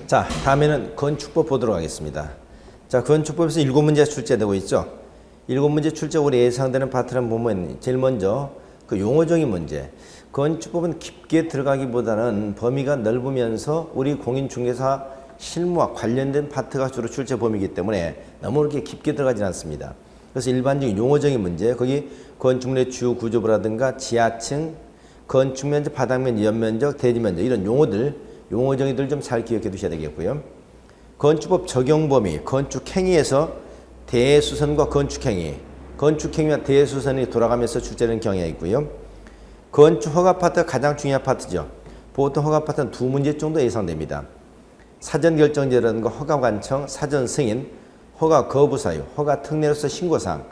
자, 다음에는 건축법 보도록 하겠습니다. 자, 건축법에서 7문제가 출제되고 있죠. 7문제 출제로 예상되는 파트를 보면 제일 먼저 그 용어적인 문제. 건축법은 깊게 들어가기보다는 범위가 넓으면서 우리 공인중개사 실무와 관련된 파트가 주로 출제 범위이기 때문에 너무 그렇게 깊게 들어가지는 않습니다. 그래서 일반적인 용어적인 문제, 거기 건축물의 주요 구조부라든가 지하층, 건축면적, 바닥면적, 연면적, 대지면적 이런 용어정의들 좀 잘 기억해 두셔야 되겠고요. 건축법 적용 범위, 건축행위에서 대수선과 건축행위와 대수선이 돌아가면서 출제되는 경향이 있고요. 건축 허가 파트가 가장 중요한 파트죠. 보통 허가 파트는 2문제 정도 예상됩니다. 사전 결정제라든가 허가 관청, 사전 승인, 허가 거부 사유, 허가 특례로서 신고사항,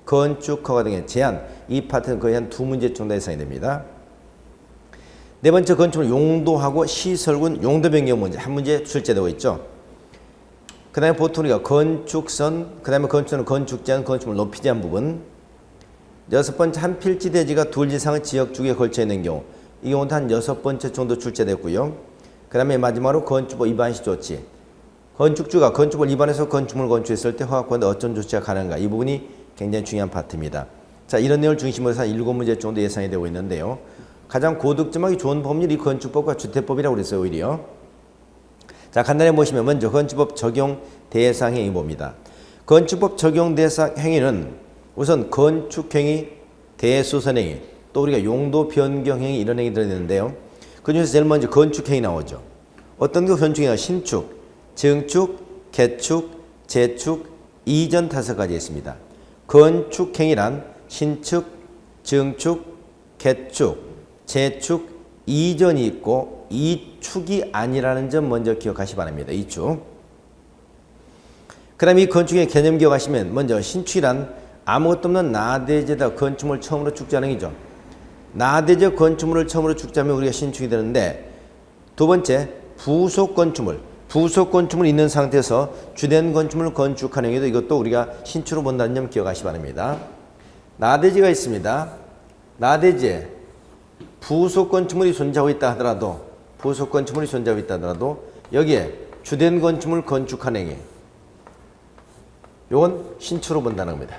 건축 허가 등의 제한, 이 파트는 거의 한 2문제 정도 예상이 됩니다. 네 번째 건축물 용도하고 시설군 용도 변경 문제 한 문제 출제되고 있죠. 그 다음에 보통 우리가 건축선, 그 다음에 건축은 건축 제한, 건축물 높이 제한 부분. 여섯 번째 한 필지 대지가 2 이상의 지역 주기에 걸쳐 있는 경우, 이 경우도 한 6번째 정도 출제됐고요. 그 다음에 마지막으로 건축법 위반 시 조치. 건축주가 건축법을 위반해서 건축물을 건축했을 때 허가권에 어떤 조치가 가능한가, 이 부분이 굉장히 중요한 파트입니다. 자, 이런 내용을 중심으로 해서 7문제 정도 예상이 되고 있는데요. 가장 고득점하기 좋은 법률이 건축법과 주택법이라고 그랬어요, 오히려. 자, 간단히 보시면 먼저 건축법 적용 대상 행위 봅니다. 건축법 적용 대상 행위는 우선 건축행위, 대수선행위, 또 우리가 용도 변경행위 이런 행위들이 있는데요. 그 중에서 제일 먼저 건축행위 나오죠. 어떤 게 건축행위가 신축, 증축, 개축, 재축, 이전 5가지 있습니다. 건축행위란 신축, 증축, 개축, 재축, 이전이 있고 이축이 아니라는 점 먼저 기억하시 바랍니다. 이축. 그 다음에 이 건축의 개념 기억하시면 먼저 신축이란 아무것도 없는 나대지에다 건축물을 처음으로 축제하는 거죠. 나대지 건축물을 처음으로 축제하면 우리가 신축이 되는데, 두 번째 부속 건축물 있는 상태에서 주된 건축물을 건축하는 경우도 이것도 우리가 신축으로 본다는 점 기억하시 바랍니다. 나대지가 있습니다. 나대지에 부속 건축물이 존재하고 있다 하더라도 여기에 주된 건축물 건축하는 행위, 이건 신축으로 본다는 겁니다.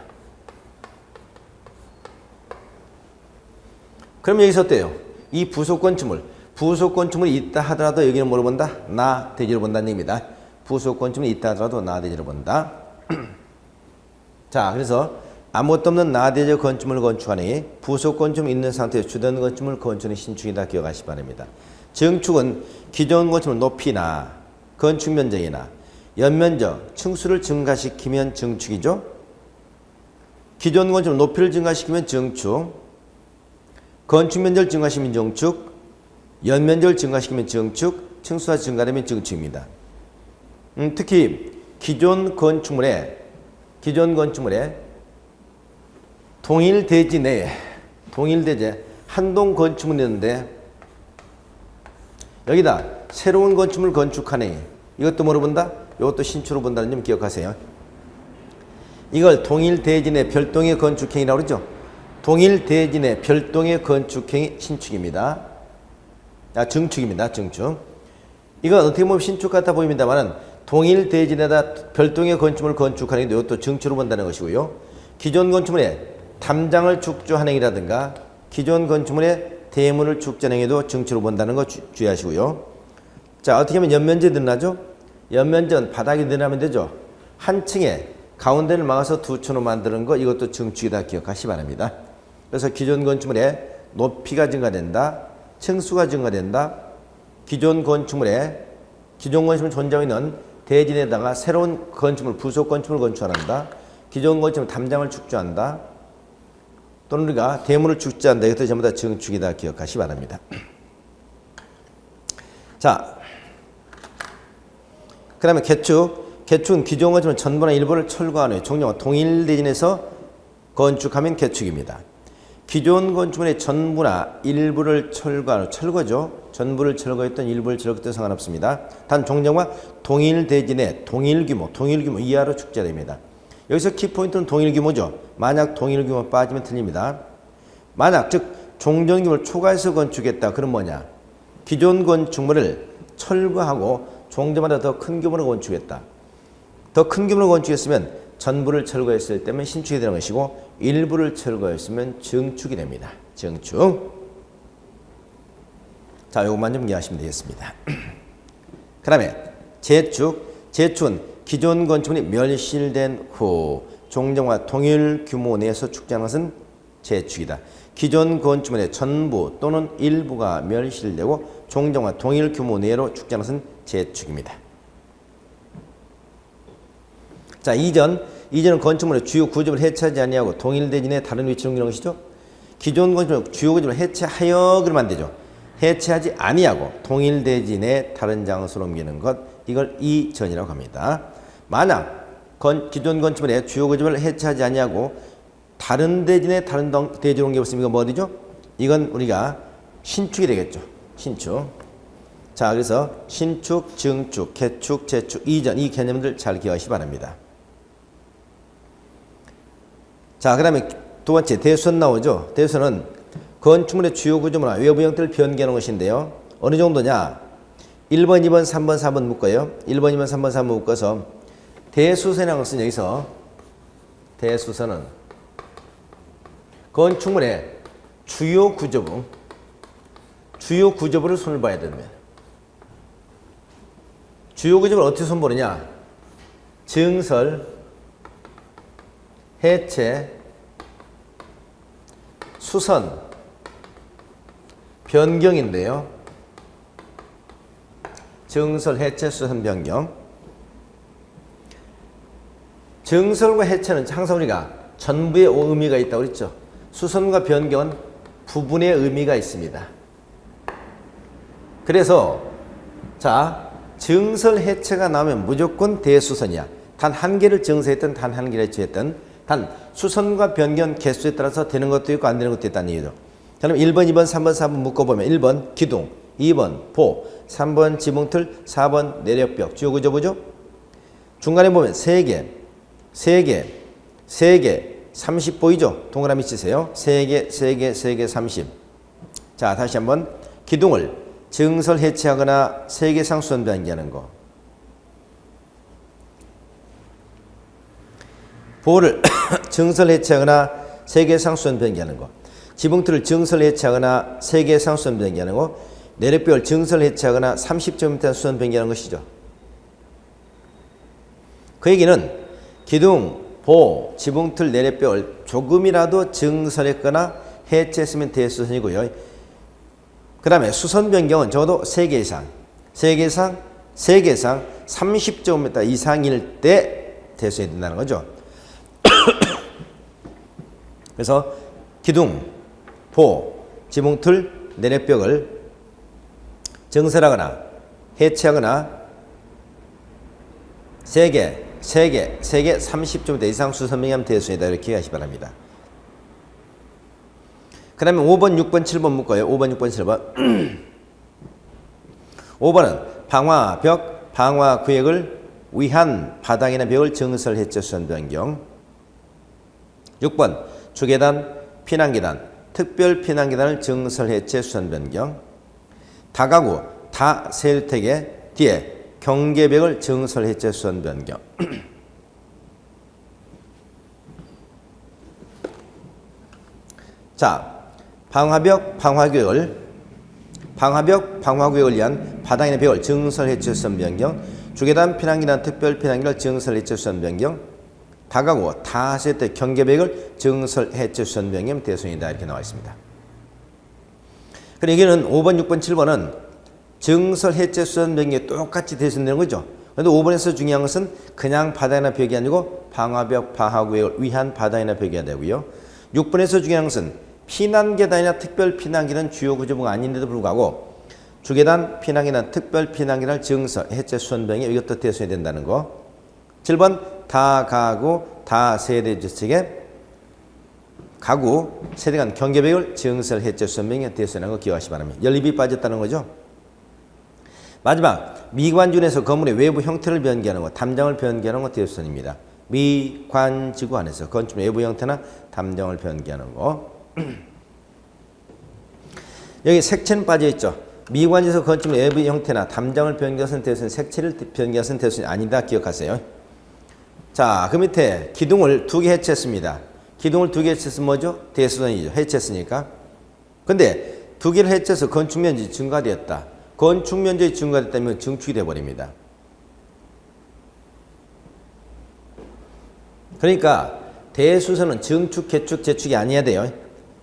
그럼 여기서 어때요? 이 부속 건축물이 있다 하더라도 여기는 뭐로 본다? 나대지로 본다는 얘기입니다. 부속 건축물이 있다 하더라도 나대지로 본다. 자, 그래서 아무것도 없는 나대지 건축물을 건축하니 부속 건축물 있는 상태에서 주된 건축물 건축은 신축이다 기억하시 바랍니다. 증축은 기존 건축물 높이나 건축 면적이나 연면적, 층수를 증가시키면 증축이죠. 기존 건축물 높이를 증가시키면 증축, 건축 면적을 증가시키면 증축, 연면적을 증가시키면 증축, 층수가 증가되면 증축입니다. 특히 기존 건축물에 동일 대지 내에 한동 건축물이 있는데 여기다 새로운 건축물을 건축하네. 이것도 뭐로 본다? 이것도 신축으로 본다는 점 기억하세요. 이걸 동일 대지 내 별동의 건축행위라고 그러죠. 동일 대지 내 별동의 건축행위 신축입니다. 증축입니다. 증축. 이건 어떻게 보면 신축 같아 보입니다만 동일 대지 내다 별동의 건축물을 건축하는 게 이것도 증축으로 본다는 것이고요. 기존 건축물에 담장을 축조하는 행위라든가 기존 건축물의 대문을 축조하는 행위도 증축으로 본다는 거 주의하시고요. 자, 어떻게 하면 연면적이 늘어나죠? 연면적은 바닥이 늘어나면 되죠. 한 층에 가운데를 막아서 두 층으로 만드는 거, 이것도 증축이다 기억하시 바랍니다. 그래서 기존 건축물의 높이가 증가된다, 층수가 증가된다, 기존 건축물에 존재하고 있는 대진에다가 새로운 건축물, 부속 건축물을 건축한다, 기존 건축물 담장을 축조한다, 또는 우리가 대문을 축조한다. 이것도 전부 다 증축이다 기억하시 바랍니다. 자, 그 다음에 개축은 기존 건축물 전부나 일부를 철거한 후에 종종 동일 대진에서 건축하면 개축입니다. 기존 건축물의 전부나 일부를 철거한 후, 철거죠. 전부를 철거했던 일부를 철거했던 상관없습니다. 단 종전과 동일 대진의 동일 규모 이하로 축제됩니다. 여기서 키포인트는 동일 규모죠. 만약 동일 규모 빠지면 틀립니다. 만약 즉 종전 규모를 초과해서 건축했다. 그럼 뭐냐? 기존 건축물을 철거하고 종점마다 더 큰 규모로 건축했다. 더 큰 규모로 건축했으면 전부를 철거했을 때면 신축이 되는 것이고 일부를 철거했으면 증축이 됩니다. 증축. 자, 이것만 좀 이해하시면 되겠습니다. 그 다음에 재축. 재축은 기존 건축물이 멸실된 후 종점과 동일 규모 내에서 축제하는 것은 재축이다. 기존 건축물의 전부 또는 일부가 멸실되고 종점과 동일 규모 내로 축제하는 것은 재축입니다. 자, 이전은 건축물의 주요 구조를 해체하지 아니하고 동일 대진의 다른 위치로 옮기는 것이죠. 기존 건축물 주요 구조를 해체하여 그러면 안 되죠. 해체하지 아니하고 동일 대진의 다른 장소로 옮기는 것, 이걸 이전이라고 합니다. 만약 기존 건축물의 주요 구조를 해체하지 아니하고 다른 대진의 다른 대지로 옮겨봤으면 이건 뭐 어디죠? 이건 우리가 신축이 되겠죠. 신축. 자, 그래서 신축, 증축, 개축, 재축, 이전 이 개념들 잘 기억하시기 바랍니다. 자, 그 다음에 두 번째 대수선 나오죠. 대수선은 건축물의 주요 구조물과 외부 형태를 변개하는 것인데요. 어느 정도냐? 1번, 2번, 3번, 4번 묶어요. 1번, 2번, 3번, 4번 묶어서 대수선이라는 것은 여기서 대수선은 건축물의 주요 구조부를 손을 봐야 됩니다. 주요 구조부를 어떻게 손보느냐? 증설, 해체, 수선, 변경인데요. 증설, 해체, 수선, 변경. 증설과 해체는 항상 우리가 전부의 의미가 있다고 그랬죠. 수선과 변경은 부분의 의미가 있습니다. 그래서 자, 증설, 해체가 나오면 무조건 대수선이야. 단 한 개를 증설했든 단 한 개를 해체했든 단 수선과 변경 개수에 따라서 되는 것도 있고 안 되는 것도 있다는 얘기죠. 그럼 1번, 2번, 3번, 4번 묶어보면 1번 기둥, 2번 보, 3번 지붕틀, 4번 내력벽. 주요 구조 보죠? 중간에 보면 3개, 30 보이죠? 동그라미 치세요. 3개, 30. 자, 다시 한번 기둥을 증설, 해체하거나 3개 이상 수선 변경하는 거. 보를 증설, 해체하거나 3개 이상 수선 변경하는 거. 지붕틀을 증설, 해체하거나 3개 이상 수선 변경하는 거. 내력벽을 증설, 해체하거나 30cm 수선 변경하는 것이죠. 그 얘기는 기둥, 보, 지붕틀, 내력벽을 조금이라도 증설했거나 해체했으면 대수선이고요. 그 다음에 수선 변경은 적어도 3개 이상 30cm 이상일 때 대수해야 된다는 거죠. 그래서 기둥, 보, 지붕틀, 내력벽을 증설하거나 해체하거나 3개 30cm 이상 수선 변경하면 대수이다. 이렇게 하시기 바랍니다. 그 다음에 5번, 6번, 7번 묶어요. 5번, 6번, 7번. 5번은 방화벽, 방화구역을 위한 바닥이나 벽을 증설, 해체, 수선 변경. 6번 주계단, 피난계단, 특별 피난계단을 증설, 해체, 수선 변경. 다가구, 다세대택의 뒤에 경계벽을 증설, 해체, 수선 변경. 자, 방화벽, 방화구역을 위한 바닥이나 벽을 증설, 해체, 수선 변경. 주계단, 피난계단, 특별 피난계단을 증설, 해체, 수선 변경. 다가구, 다세대 경계벽을 증설, 해체, 수선 변경 대수이다. 이렇게 나와 있습니다. 그럼 여기는 5번, 6번, 7번은 증설, 해체, 수선 변경이 똑같이 대수되는 거죠. 그런데 5번에서 중요한 것은 그냥 바닥이나 벽이 아니고 방화벽, 방화구역을 위한 바닥이나 벽이어야 되고요. 6번에서 중요한 것은 피난계단이나 특별 피난계단 주요 구조부가 아닌데도 불구하고 주계단, 피난계단, 특별 피난계단을 증설, 해체, 수선 변경 이것도 대수해야 된다는 거. 7번 다가구, 다세대 주택의 가구, 세대 간 경계벽을 증설, 해체, 수선 변경 대수하는 거 기억하시기 바랍니다. 연립이 빠졌다는 거죠. 마지막 미관지구에서 건물의 외부 형태를 변개하는 것, 담장을 변개하는 것 대수선입니다. 미관지구 안에서 건축물 외부 형태나 담장을 변개하는 거. 여기 색채는 빠져 있죠. 미관에서 건축물 외부 형태나 담장을 변경한 대수는 색채를 변경한 대수는 아니다. 기억하세요. 자, 그 밑에 기둥을 2개 해체했습니다. 기둥을 2개 해체했으면 뭐죠? 대수선이죠. 해체했으니까. 근데 2개를 해체해서 건축 면적이 증가되었다. 건축 면적이 증가됐다면 증축이 되어버립니다. 그러니까 대수선은 증축, 개축, 재축이 아니어야 돼요.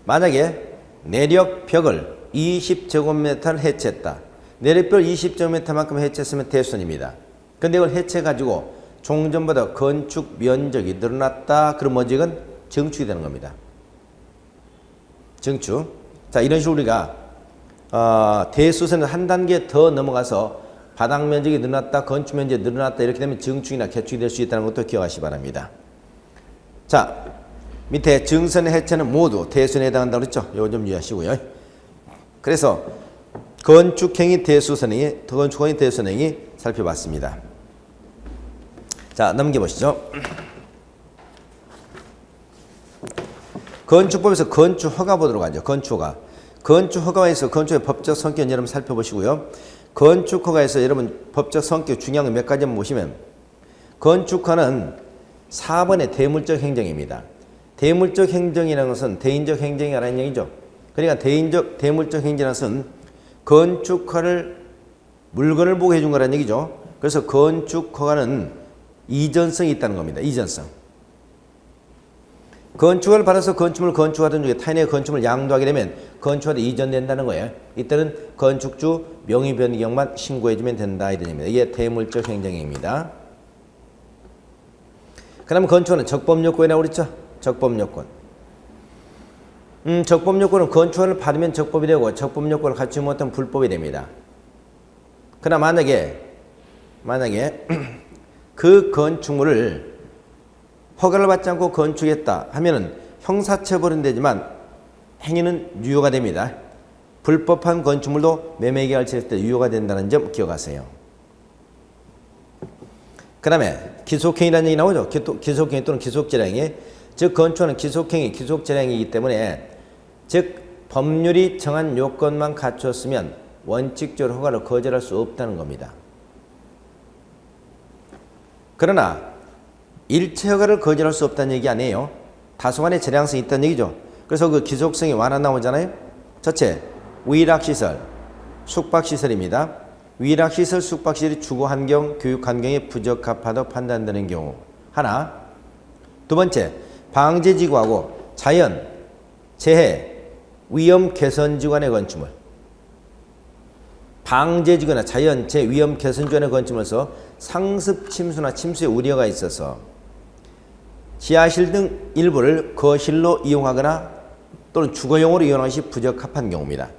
만약에 내력 벽을 20제곱미터를 해체했다. 내력벽을 20제곱미터만큼 해체했으면 대수선입니다. 근데 이걸 해체해가지고 종전보다 건축 면적이 늘어났다. 그럼 뭐지? 이건 증축이 되는 겁니다. 증축. 자, 이런 식으로 우리가 대수선은 한 단계 더 넘어가서 바닥 면적이 늘어났다, 건축 면적이 늘어났다 이렇게 되면 증축이나 개축이 될 수 있다는 것도 기억하시기 바랍니다. 자, 밑에 증선의 해체는 모두 대수선에 해당한다고 그랬죠? 이거 좀 유의하시고요. 그래서 건축행위 대수선행위, 건축행위 대수선행위 살펴봤습니다. 자, 넘겨보시죠. 건축법에서 건축허가 보도록 하죠. 건축허가. 건축허가에서 건축의 법적 성격을 여러분 살펴보시고요. 건축허가에서 여러분 법적 성격 중요한 거 몇 가지만 보시면 건축허는 4번의 대물적 행정입니다. 대물적 행정이라는 것은 대인적 행정이라는 얘기죠. 그러니까 대물적 행정이라는 것은 건축허를 물건을 보고 해준 거라는 얘기죠. 그래서 건축허가는 이전성이 있다는 겁니다. 이전성. 건축을 받아서 건축물을 건축하던 중에 타인의 건축물을 양도하게 되면 건축하다 이전된다는 거예요. 이때는 건축주 명의 변경만 신고해주면 된다. 이런 얘기입니다. 이게 대물적 행정입니다. 그러면 건축은 적법요건이라고 그랬죠? 적법요건. 적법요건은 건축을 받으면 적법이 되고 적법요건을 갖추지 못하면 불법이 됩니다. 그러나 만약에 그 건축물을 허가를 받지 않고 건축했다 하면은 형사처벌은 되지만 행위는 유효가 됩니다. 불법한 건축물도 매매계약을 체결할 때 유효가 된다는 점 기억하세요. 그 다음에 기속행위라는 얘기 나오죠. 기속행위 또는 기속재량행위. 즉 건축은 기속행위, 기속재량행위이기 때문에 즉 법률이 정한 요건만 갖추었으면 원칙적으로 허가를 거절할 수 없다는 겁니다. 그러나 일체 허가를 거절할 수 없다는 얘기 아니에요. 다소간의 재량성이 있다는 얘기죠. 그래서 그 기속성이 완화 나오잖아요. 첫째, 위락시설, 숙박시설입니다. 위락시설, 숙박시설이 주거환경, 교육환경에 부적합하다고 판단되는 경우 하나. 두 번째, 방제지구하고 자연, 재해, 위험 개선지구간의 건축물. 방제지구나 자연, 재해, 위험 개선지구간의 건축물에서 상습 침수나 침수의 우려가 있어서 지하실 등 일부를 거실로 이용하거나 또는 주거용으로 이용하는 것이 부적합한 경우입니다.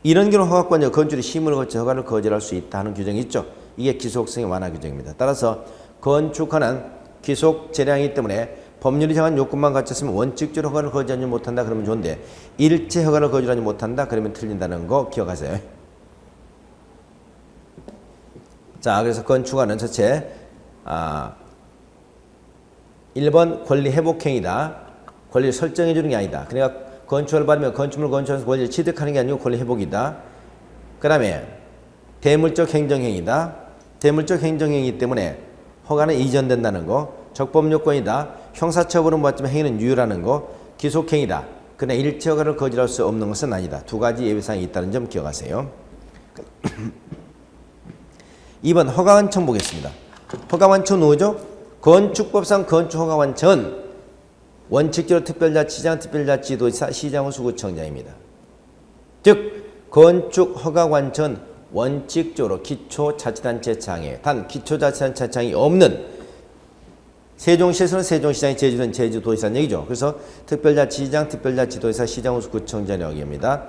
이런 경우 허가권자 건축의 심의를 거쳐 허가를 거절할 수 있다 하는 규정이 있죠. 이게 기속성의 완화 규정입니다. 따라서 건축하는 기속 재량이기 때문에 법률이 정한 요건만 갖췄으면 원칙적으로 허가를 거절하지 못한다 그러면 좋은데 일체 허가를 거절하지 못한다 그러면 틀린다는 거 기억하세요. 자, 그래서 건축하는 첫째 1번 권리 회복행위다. 권리를 설정해 주는 게 아니다. 그러니까 건축을 받으면 건축물 건축하면서 권리를 취득하는 게 아니고 권리 회복이다. 그 다음에 대물적 행정행위다. 대물적 행정행위이기 때문에 허가는 이전된다는 거. 적법요건이다. 형사처벌은 받지만 행위는 유효라는 거. 기속행위다. 그러나 일체 허가를 거절할 수 없는 것은 아니다. 두 가지 예외사항이 있다는 점 기억하세요. 2번 허가완청 보겠습니다. 허가완청 누구죠? 건축법상 건축허가완청은 원칙적으로 특별자치장, 특별자치도지사, 시장호수구청장입니다. 즉 건축허가완청은 원칙적으로 기초자치단체장이에요. 단 기초자치단체장이 없는 세종시에서는 세종시장이, 제주도는 제주도지사는 얘기죠. 그래서 특별자치장, 특별자치도지사, 시장호수구청장이라고 얘기합니다.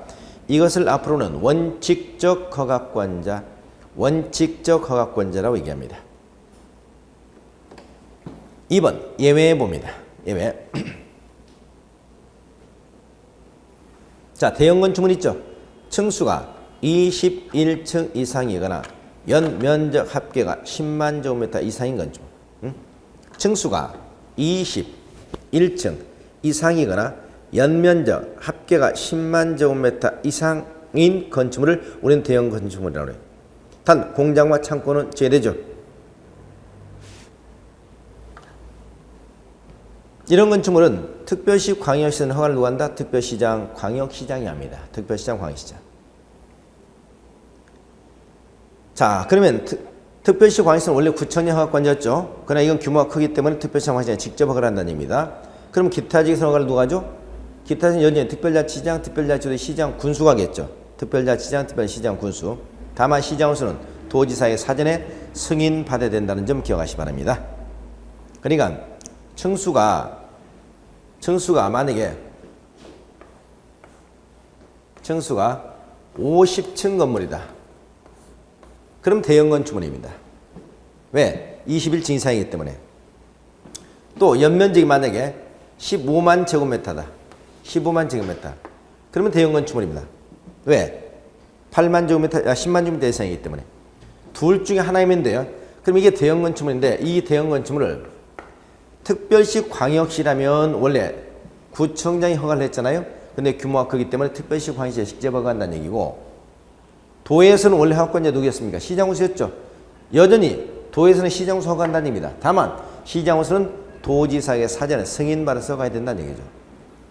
이것을 앞으로는 원칙적 허가권자, 원칙적 허가권자라고 얘기합니다. 2번 예외 봅니다. 예외. 자, 대형 건축물 있죠. 층수가 21층 이상이거나 연 면적 합계가 10만 제곱미터 이상인 건축물. 층수가 21층 이상이거나 연 면적 합계가 10만 제곱미터 이상 시장인 건축물을 우리는 대형 건축물이라고 해요. 단 공장과 창고는 제외되죠. 이런 건축물은 특별시 광역시는 허가를 누가 한다? 특별시장, 광역시장이 합니다. 특별시장, 광역시장. 자, 그러면 특별시 광역시는 원래 구청의 허가권이었죠. 그러나 이건 규모가 크기 때문에 특별시 광역시장이 직접 허가를 한다는 얘기입니다. 그럼 기타 지역에서 허가를 누가 하죠? 기타 지역은 여전히 특별자치장, 특별자치도 시장, 군수가 하겠죠. 특별자치장, 특별시장, 군수. 다만 시장으로서는 도지사의 사전에 승인받아야 된다는 점 기억하시기 바랍니다. 그러니까 층수가 만약에 층수가 50층 건물이다. 그럼 대형 건축물입니다. 왜? 21층 이상이기 때문에. 또 연면적이 만약에 15만 제곱미터다. 15만 제곱미터. 그러면 대형 건축물입니다. 왜? 8만 제곱미터, 10만 제곱미터 이상이기 때문에. 둘 중에 하나이면 돼요. 그럼 이게 대형 건축물인데 이 대형 건축물을 특별시 광역시라면 원래 구청장이 허가를 했잖아요. 근데 규모가 크기 때문에 특별시 광역시에 직접 허가한다는 얘기고, 도에서는 원래 허가권자 누구였습니까? 시장우수였죠. 여전히 도에서는 시장우수 허가한다는 얘기입니다. 다만 시장우수는 도지사에게 사전에 승인받아서 가야 된다는 얘기죠.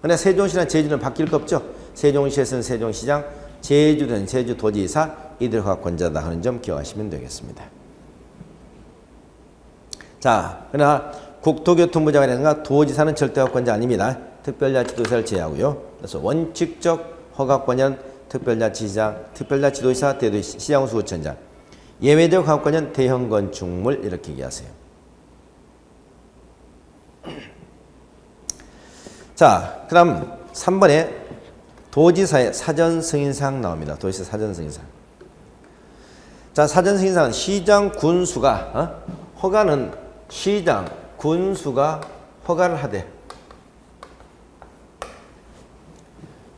근데 세종시나 제주는 바뀔 거 없죠. 세종시에서는 세종시장, 제주도는 제주도지사, 이들 허가권자다 하는 점 기억하시면 되겠습니다. 자, 그러나 국토교통부 장관이라든가 도지사는 절대 허가권자 아닙니다. 특별자치도지사를 제외하고요. 그래서 원칙적 허가권자는 특별자치시장, 특별자치도지사, 대도시, 시장우수구청장. 예외적 허가권자는 대형 건축물 이렇게 얘기하세요. 자, 그럼 3번에 도지사의 사전 승인사항 나옵니다. 도지사 사전 승인사항. 자, 사전 승인사항은 시장 군수가 허가는 시장 군수가 허가를 하되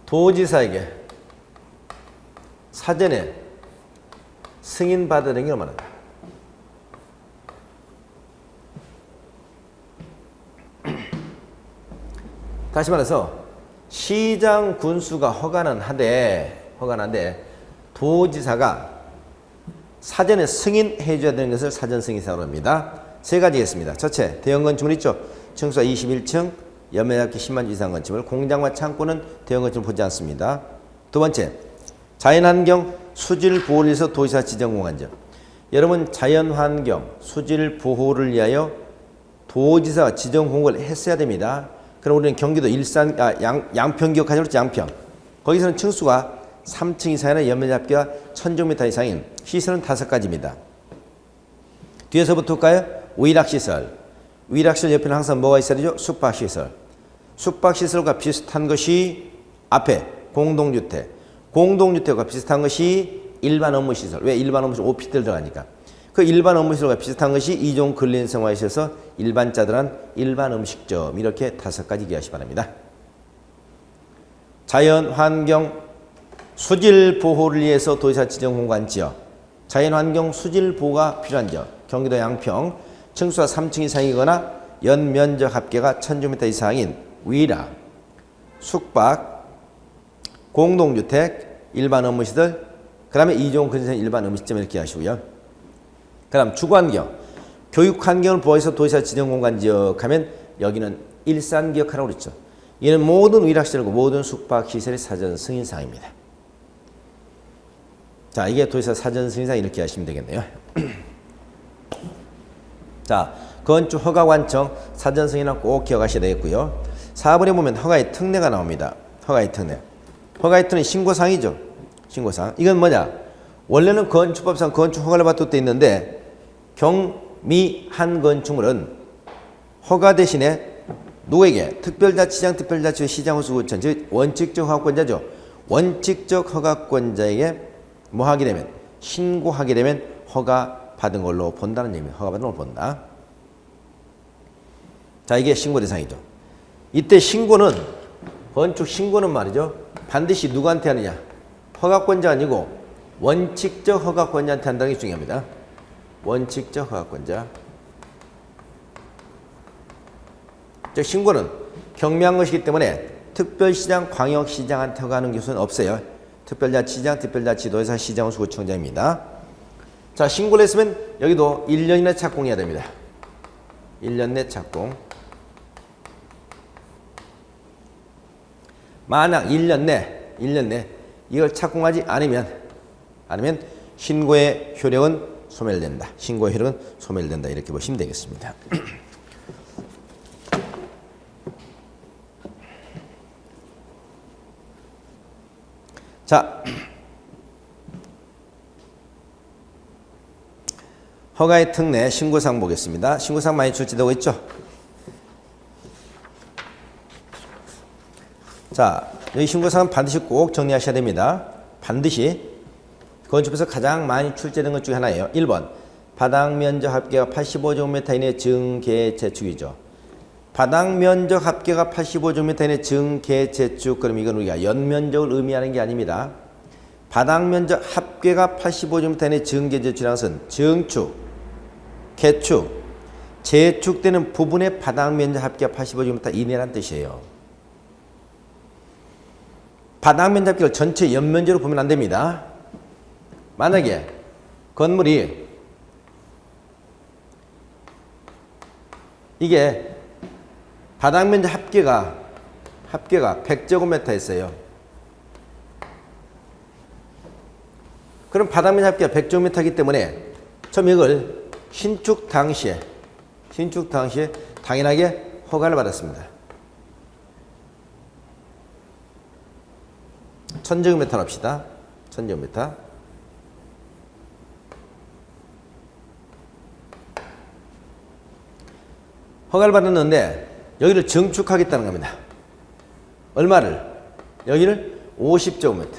도지사에게 사전에 승인받으는 게 말합니다. 다시 말해서 시장 군수가 허가는 하되 도지사가 사전에 승인해 줘야 되는 것을 사전 승인사라고 합니다. 세 가지겠습니다. 첫째, 대형 건축물 있죠. 층수가 21층, 연면적이 10만 이상 건축물, 공장과 창고는 대형 건축물 보지 않습니다. 두 번째, 자연환경 수질 보호를 위해서 도지사 지정 공간죠. 여러분, 자연환경 수질 보호를 위하여 도지사가 지정 공고를 했어야 됩니다. 그럼 우리는 경기도 일산, 양평 기억하죠? 양평. 거기서는 층수가 3층 이상이나 연면적가 1000제곱미터 이상인 시설은 5가지입니다. 뒤에서부터 볼까요? 위락시설. 위락시설 옆에는 항상 뭐가 있어야 되죠? 숙박시설. 숙박시설과 비슷한 것이 앞에 공동주택. 공동주택과 비슷한 것이 일반 업무시설. 왜? 일반 업무시설 오피스텔 들어가니까. 그 일반 업무시설과 비슷한 것이 2종 근린생활에 있어서 일반자들한 일반 음식점. 이렇게 5가지 기하시 바랍니다. 자연, 환경, 수질 보호를 위해서 도지사 지정 공간 지역. 자연, 환경, 수질 보호가 필요한 지역. 경기도 양평. 층수가 3층 이상이거나 연면적 합계가 1000제곱미터 이상인 위락, 숙박, 공동주택, 일반 업무시설, 그 다음에 2종 근린생 일반 음식점 이렇게 하시고요. 그 다음 주거환경, 교육환경을 보호해서 도지사 지정공간 지역 하면 여기는 일산기역하라고 그랬죠. 이는 모든 위락시설과 모든 숙박시설의 사전 승인사항입니다. 자, 이게 도지사 사전 승인사항 이렇게 하시면 되겠네요. 자, 건축 허가관청 사전 승인은 꼭 기억하셔야 되겠고요. 4번에 보면 허가의 특례가 나옵니다. 허가의 특례. 허가의 특례는 신고사항이죠. 신고사항. 이건 뭐냐? 원래는 건축법상 건축 허가를 받을 때 있는데 경미한 건축물은 허가 대신에 누구에게? 특별자치장, 특별자치 시장호수구청, 즉 원칙적 허가권자죠. 원칙적 허가권자에게 뭐 하게 되면? 신고하게 되면 허가 받은 걸로 본다는 얘기입니다. 허가 받은 걸로 본다. 자, 이게 신고 대상이죠. 이때 신고는, 건축 신고는 말이죠. 반드시 누구한테 하느냐? 허가권자 아니고 원칙적 허가권자한테 한다는 게 중요합니다. 원칙적 허가권자. 즉 신고는 경미한 것이기 때문에 특별시장, 광역시장한테 허가하는 교수는 없어요. 특별자치장, 특별자치도에서 시장 수구청장입니다. 자, 신고를 했으면 여기도 1년 이내 착공해야 됩니다. 1년 내 착공. 만약 1년 내 이걸 착공하지 않으면 신고의 효력은 소멸된다. 신고의 효력은 소멸된다. 이렇게 보시면 되겠습니다. 자, 허가의 특례 신고사항 보겠습니다. 신고사항 많이 출제되고 있죠? 자, 여기 신고사항은 반드시 꼭 정리하셔야 됩니다. 반드시 건축법에서 가장 많이 출제된 것 중에 하나예요. 1번 바닥 면적 합계가 85제곱미터 이내 증개재축이죠. 바닥 면적 합계가 85제곱미터 이내 증개재축. 그럼 이건 우리가 연면적을 의미하는 게 아닙니다. 바닥 면적 합계가 85제곱미터 이내 증개재축이라는 것은 증축, 개축, 재축되는 부분의 바닥 면적 합계가 85제곱미터 이내라는 뜻이에요. 바닥 면적 합계를 전체 연면적으로 보면 안 됩니다. 만약에 건물이 이게 바닥 면적 합계가 100제곱미터였어요. 그럼 바닥 면적 합계가 100제곱미터이기 때문에 처음 이걸 신축 당시에 당연하게 허가를 받았습니다. 1000제곱미터 합시다. 1000제곱미터. 허가를 받았는데 여기를 증축하겠다는 겁니다. 얼마를? 여기를 50제곱미터.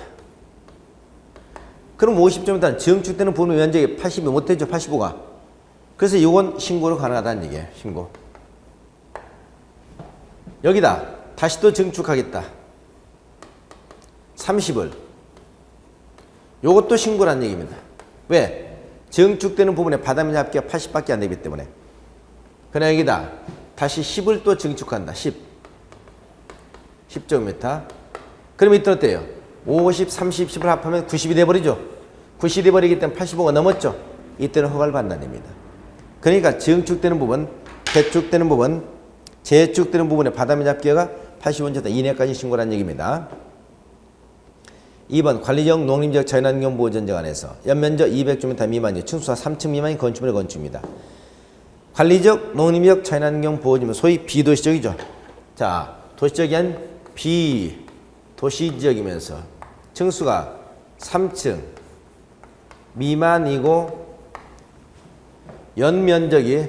그럼 50제곱미터는 증축되는 부분 면적이 80이 못 되죠. 85가. 그래서 이건 신고로 가능하다는 얘기예요. 신고. 여기다 다시 또 증축하겠다. 30을. 요것도 신고라는 얘기입니다. 왜? 증축되는 부분에 바닥면 합계가 80밖에 안 되기 때문에. 그냥 여기다 다시 10을 또 증축한다. 10제곱미터. 그럼 이때 어때요? 50, 30, 10을 합하면 90이 돼버리죠. 90이 돼버리기 때문에 85가 넘었죠. 이때는 허가를 받는다는 얘기입니다. 그러니까 증축되는 부분, 개축되는 부분, 재축되는 부분의 바닥면 합계가 85제곱미터 이내까지 신고라는 얘기입니다. 2번 관리적 농림적 자연환경 보호전쟁 안에서 연면적 200제곱미터 미만이 층수가 3층 미만인 건축물의 건축입니다. 관리적 농림적 자연환경 보호지면 소위 비도시적이죠. 자, 도시적이 아닌 비도시지역이면서 층수가 3층 미만이고 연면적이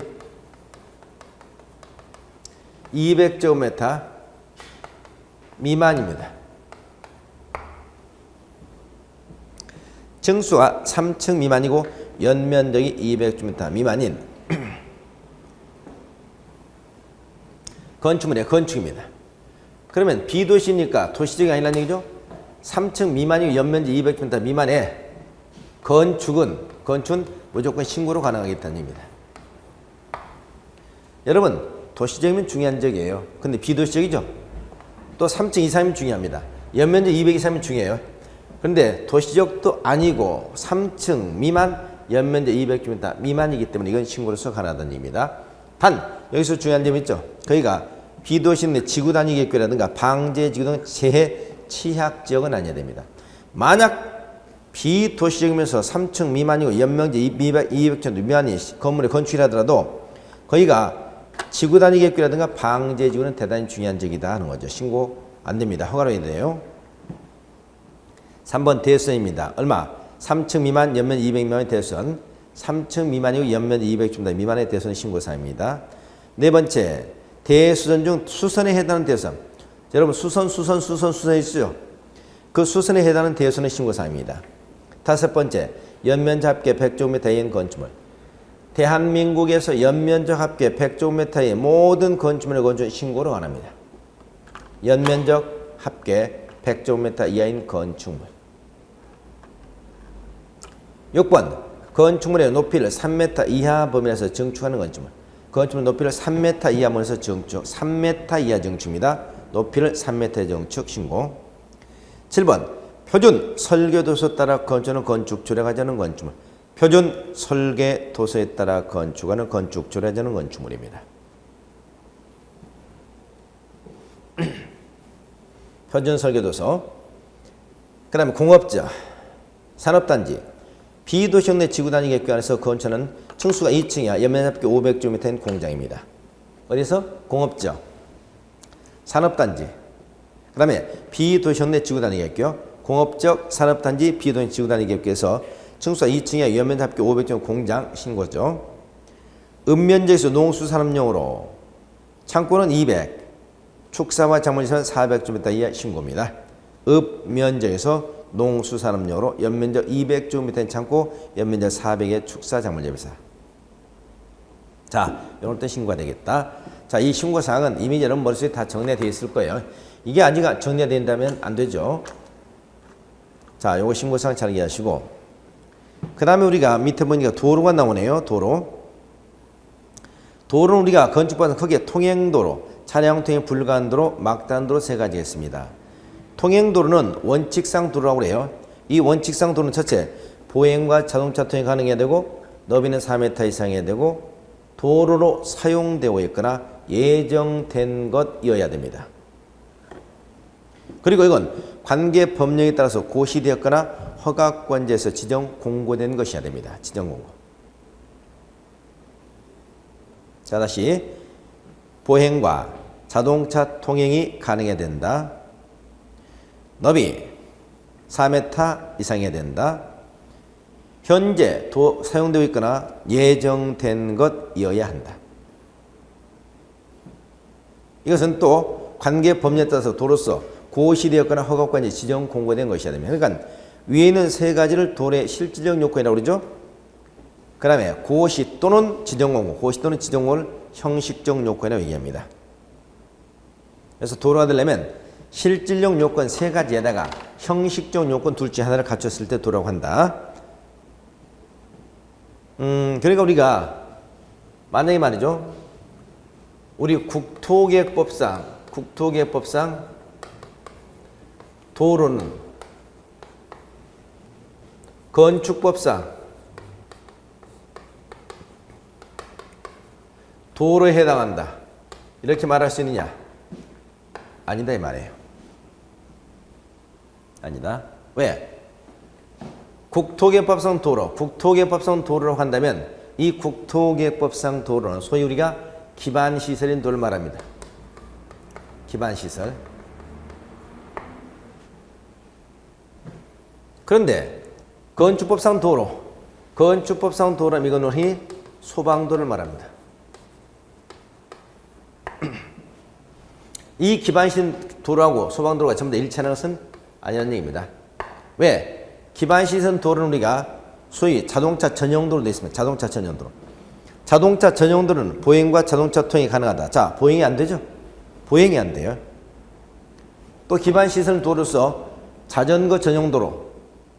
200제곱미터 미만입니다. 층수가 3층 미만이고 연면적이 200제곱미터 미만인 건축물이에요. 건축입니다. 그러면 비도시니까 도시적이 아니라는 얘기죠. 3층 미만이고 연면적 200제곱미터 미만의 건축은 무조건 신고로 가능하겠다는 얘기입니다. 여러분, 도시적이면 중요한 적이에요. 근데 비도시적이죠. 또 3층 이상이면 중요합니다. 연면적 200 이상이면 중요해요. 그런데 도시적도 아니고 3층 미만, 연면적 200제곱미터 미만이기 때문에 이건 신고로서 가능하다는 얘기입니다. 단, 여기서 중요한 점이 있죠. 거기가 비도시인데 지구단위계획이라든가 방제지구 등 재취약지역은 아니어야 됩니다. 만약 비도시적이면서 3층 미만이고 연면적 200제곱미터 미만이 건물의 건축이라 하더라도 거기가 지구단위계획이라든가 방제지구는 대단히 중요한 지역이다 하는 거죠. 신고 안 됩니다. 허가로 해야 돼요. 3번 대수선입니다. 얼마? 3층 미만, 연면 200 미만의 대수선. 3층 미만이고 연면 200제곱미터 미만의 대수선 신고사항입니다. 네 번째, 대수선 중 수선에 해당하는 대수선. 여러분 수선이 있어요. 그 수선에 해당하는 대수선의 신고사항입니다. 다섯 번째, 연면적 합계 100제곱미터 이하인 건축물. 대한민국에서 연면적 합계 100제곱미터의 모든 건축물의 건축 신고로 관합니다. 연면적 합계 100제곱미터 이하인 건축물. 6번, 건축물의 높이를 3m 이하 범위에서 증축하는 건축물. 건축물 높이를 3m 이하 범위에서 증축. 3m 이하 증축입니다. 높이를 3m 증축 신고. 7번, 표준 설계도서 따라 건축하는 건축 조례가자는 건축물. 표준 설계도서에 따라 건축하는 건축 조례가자는 건축물입니다. 표준 설계도서. 그 다음에 공업자, 산업단지, 비도시형 내 지구단위 계획 안에서 건축하는 층수가 2층이야 연면적이 500제곱미터인 공장입니다. 어디서? 공업자, 산업단지, 그 다음에 비도시형 내 지구단위 계획 공업적 산업단지 비도시 지구단위 계획에서 층수가 2층이야 연면적 합계 500제곱 공장 신고죠. 읍면적에서 농수산업용으로 창고는 200, 축사와 작물시설은 400제곱미터 이하 신고입니다. 읍면적에서 농수산업용으로 연면적 200제곱미터인 창고, 연면적 400의 축사 작물재배사. 자, 이런 때 신고가 되겠다. 자, 이 신고사항은 이미 여러분 머릿속에 다 정리되어 있을 거예요. 이게 아직 정리된다면 안 되죠. 자, 요거 신고사항 잘 이해하시고. 그 다음에 우리가 밑에 보니까 도로가 나오네요. 도로. 도로는 우리가 건축법에서 크게 통행도로, 차량 통행 불가한 도로, 막다른 도로 세 가지가 있습니다. 통행도로는 원칙상 도로라고 해요. 이 원칙상 도로는 첫째, 보행과 자동차 통행이 가능해야 되고, 너비는 4m 이상해야 되고, 도로로 사용되고 있거나 예정된 것이어야 됩니다. 그리고 이건 관계 법령에 따라서 고시되었거나 허가권자에서 지정 공고된 것이어야 됩니다. 지정 공고. 자, 다시 보행과 자동차 통행이 가능해야 된다. 너비 4m 이상해야 된다. 현재 사용되고 있거나 예정된 것이어야 한다. 이것은 또 관계 법령에 따라서 도로서 고시되었거나 허가권이 지정 공고된 것이어야 됩니다. 그러니까 위에 있는 세 가지를 도로의 실질적 요건이라고 그러죠. 그 다음에 고시 또는 지정 공고, 고시 또는 지정 공고를 형식적 요건이라고 얘기합니다. 그래서 도로가 되려면 실질적 요건 세 가지에다가 형식적 요건 둘 중에 하나를 갖췄을 때 도로라고 한다. 그러니까 우리가 만약에 말이죠. 우리 국토계획법상 도로는 건축법상 도로에 해당한다. 이렇게 말할 수 있느냐? 아니다 이 말이에요. 아니다. 왜? 국토계획법상 도로라고 한다면 이 국토계획법상 도로는 소위 우리가 기반시설인 도로를 말합니다. 기반시설. 그런데 건축법상 도로라면 이건 흔히 소방도를 말합니다. 이 기반시설 도로하고 소방도로가 전부 다 일치하는 것은 아니라는 얘기입니다. 왜? 기반시설 도로는 우리가 소위 자동차 전용도로 되어 있습니다. 자동차 전용도로. 자동차 전용도로는 보행과 자동차 통행이 가능하다. 자, 보행이 안 되죠? 보행이 안 돼요. 또 기반시설 도로로서 자전거 전용도로,